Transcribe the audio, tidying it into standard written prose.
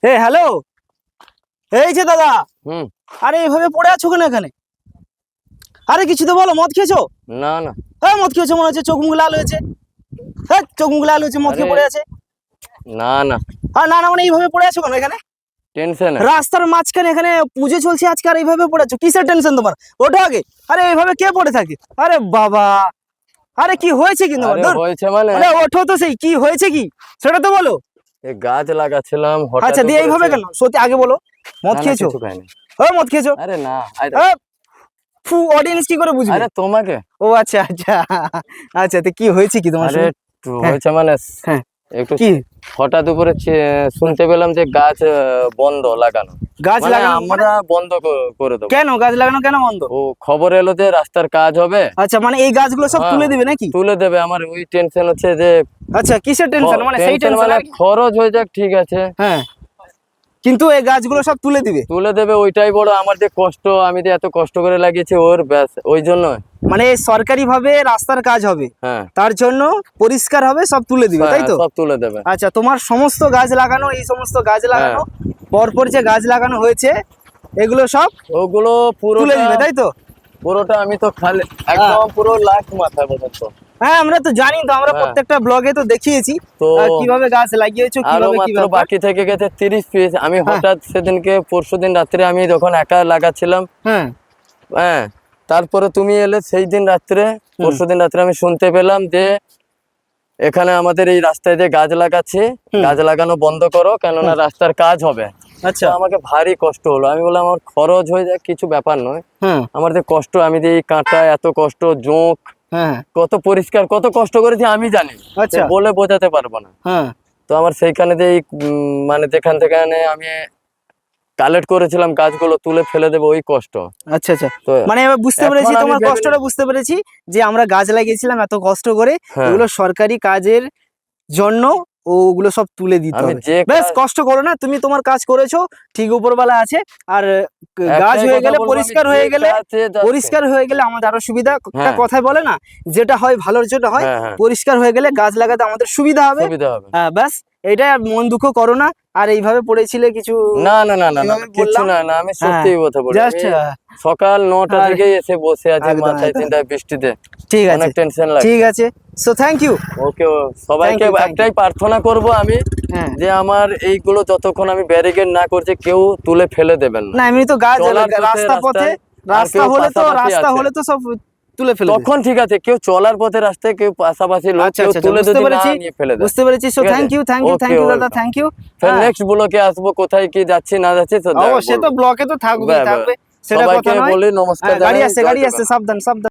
Hello, এই যে দাদা। হুম। আরে এইভাবে পড়ে আছো কেন এখানে? আরে কিছু তো বলো, মদ খেয়েছো? না না। হ্যাঁ, মদ খেয়েছো মনে হচ্ছে, চোখ মুখ লাল হয়েছে। হ্যাঁ, চোখ মুখ লাল হয়েছে, মদ খেয়ে আরে পড়ে আছে। না না, আর না না মানে এইভাবে পড়ে আছো কেন এখানে? টেনশন রাস্তার মাঝখানে এখানে পুজো চলছে আজকে, আর এইভাবে পড়ে আছো, কিসের টেনশন তোমার? ওঠো আগে। আরে এইভাবে কে পড়ে থাকে? আরে বাবা, আরে কি হয়েছে কি তোমার? আরে ধুর। হয়েছে মানে আরে ওঠো তো, সেই কি হয়েছে কি সেটা তো বলো। এই গাছ লাগাচ্ছিলাম হঠাৎ আচ্ছা, দিয়ে এইভাবে করেছে। কেন? সত্যি আগে বলো, মদ না, না, খেয়েছো? কিছু খাইনি। ও, মদ খেয়েছো? আরে না, আরে ফু, অডিয়েন্স কি করে বুঝবে? আরে তোমাকে ও আচ্ছা আচ্ছা। আচ্ছা, তো কি হয়েছে কি তোমার আরে সঙ্গে? হ্যাঁ, হয়েছে মানে হ্যাঁ, একটু কি হঠাৎ উপরে শুনতে পেলাম যে গাছ বন্ধ লাগানো, গাছ মানে লাগানো? আমরা বন্ধ করে দেবো। কেন গাছ লাগানো কেন বন্ধ? ও খবর এলো যে রাস্তার কাজ হবে। আচ্ছা, মানে এই গাছগুলো সব হ্যাঁ, তুলে দিবে নাকি? তুলে দেবে। আমার ওই টেনশন হচ্ছে যে আচ্ছা, কিসের টেনশন? মানে সেই টেনশন টেনশন? মানে খরচ হয়ে যাক, ঠিক আছে। হ্যাঁ, কিন্তু এই গাছগুলো সব তুলে দিবে? তুলে দেবে, ওইটাই বড়। আমার যে কষ্ট, আমি যে এত কষ্ট করে লাগিয়েছি ওর, ব্যাস ওই জন্য। মানে সরকারি ভাবে রাস্তার কাজ হবে, হ্যাঁ, তার জন্য পরিষ্কার হবে, সব তুলে দিবে, তাই তো? সব তুলে দেবে। আচ্ছা, তোমার সমস্ত গাছ লাগানো, এই সমস্ত গাছ লাগানো, হ্যাঁ। পরপর যে গাছ লাগানো হয়েছে এগুলো সব ওগুলো তুলে দিবে, তাই তো? পুরোটা আমি তো খালি একদম পুরো লাখ মাথা পর্যন্ত। হ্যাঁ, আমরা তো জানি, তো আমরা হ্যাঁ। প্রত্যেকটা ব্লগে তো দেখিয়েছি তো কিভাবে গাছ লাগিয়েছো, আরো কিভাবে মাত্র কিভাবে। বাকি থেকে গেছে 30 পিস। আমি হঠাৎ সেদিনকে পরশুদিন রাত্রে আমি যখন একা লাগাচ্ছিলাম, হ্যাঁ, হ্যাঁ, তারপরে তুমি এলে সেই দিন রাত্রে, পরশুদিন রাত্রে আমি শুনতে পেলাম যে এখানে আমাদের এই রাস্তায় যে গাছ লাগাচ্ছে, গাছ লাগানো বন্ধ করো, কেননা রাস্তার কাজ হবে। আচ্ছা, তো আমাকে ভারী কষ্ট হলো। আমি বললাম আমার খরচ হয়ে যায়, কিছু ব্যাপার নয়। হ্যাঁ, আমার যে কষ্ট, আমি যে এই কাঁটা এত কষ্ট, জোঁক হ্যাঁ, কত পরিষ্কার, কত কষ্ট করেছি আমি জানি, আচ্ছা, বলে বোঝাতে পারবো না। হ্যাঁ, তো আমার সেইখানে যে মানে যেখান থেকে আমি কালেক্ট করেছিলাম গাছগুলো তুলে ফেলে দেবো, ওই কষ্ট। আচ্ছা, আচ্ছা, তো মানে এবার বুঝতে এখন পেরেছি আমি তোমার ভেবে কষ্টটা, বুঝতে পেরেছি যে আমরা গাছ লাগিয়েছিলাম এত কষ্ট করে, হ্যাঁ, এগুলো সরকারি কাজের জন্য ওগুলো সব তুলে দিতে আমি হবে। যে বেশ, কষ্ট করো না, তুমি তোমার কাজ করেছো, ঠিক উপরওয়ালা আছে। আর গাছ একটাই হয়ে কথা গেলে, বলবো, আমি পরিষ্কার যে হয়ে গেলে, কাজে যাচ্ছি- পরিষ্কার হয়ে গেলে আমাদের আরো সুবিধা। একটা হ্যাঁ। কথায় বলে না, যেটা হয় ভালোর জন্য হয়। হ্যাঁ, হ্যাঁ, পরিষ্কার হয়ে গেলে গাছ লাগাতে আমাদের সুবিধা হবে। সুবিধা হবে। ব্যাস, এইটাই। আর মন দুঃখ করো না। আর এইভাবে পড়েছিলে কিছু? না না না না না, যেভাবে কিছু বললাম, না না, আমি হ্যাঁ, সত্যি কথা বলি। জাস্ট আমি সকাল 9টা আর থেকেই এসে বসে আছি, একদম, মাথায় একদম। চিন্তায়, বৃষ্টিতে ঠিক আছে, অনেক টেনশন ঠিক লাগছে। আছে। So thank you. ওকে, সবাইকে Thank you. একটাই প্রার্থনা করব আমি, হ্যাঁ, যে আমার এইগুলো যতক্ষণ আমি ব্যারিকেড না করছি, কেউ তুলে ফেলে দেবেন না। না এমনি তো গাছ চলার পথে, রাস্তা পথে, রাস্তায় আর কেউ রাস্তা পাশাপাশি হলে আছে, তো সব তুলে ফেলে দেবে। তখন ঠিক আছে। কেউ চলার পথে রাস্তায়, কেউ পাশাপাশি লোক, আচ্ছা, কেউ আচ্ছা, তুলে বুঝতে যদি না পেরেছি, নিয়ে ফেলে দেয়। বুঝতে পেরেছি। সো ঠিক আছে? Thank you, thank you, thank you Okay, দাদা, welcome. Thank you. ফের নেক্সট ব্লকে আসবো, কোথায় কি যাচ্ছি না যাচ্ছি তো অবশ্যই তো ব্লকে তো থাকবে, ব্যাস, থাকবে, সেটা কথা সবাইকে নয়। বলি নমস্কার গাড়ি জানাই, আসছে, জয় গাড়ি আসছে, জগন্নাথ। সাবধান, সাবধান।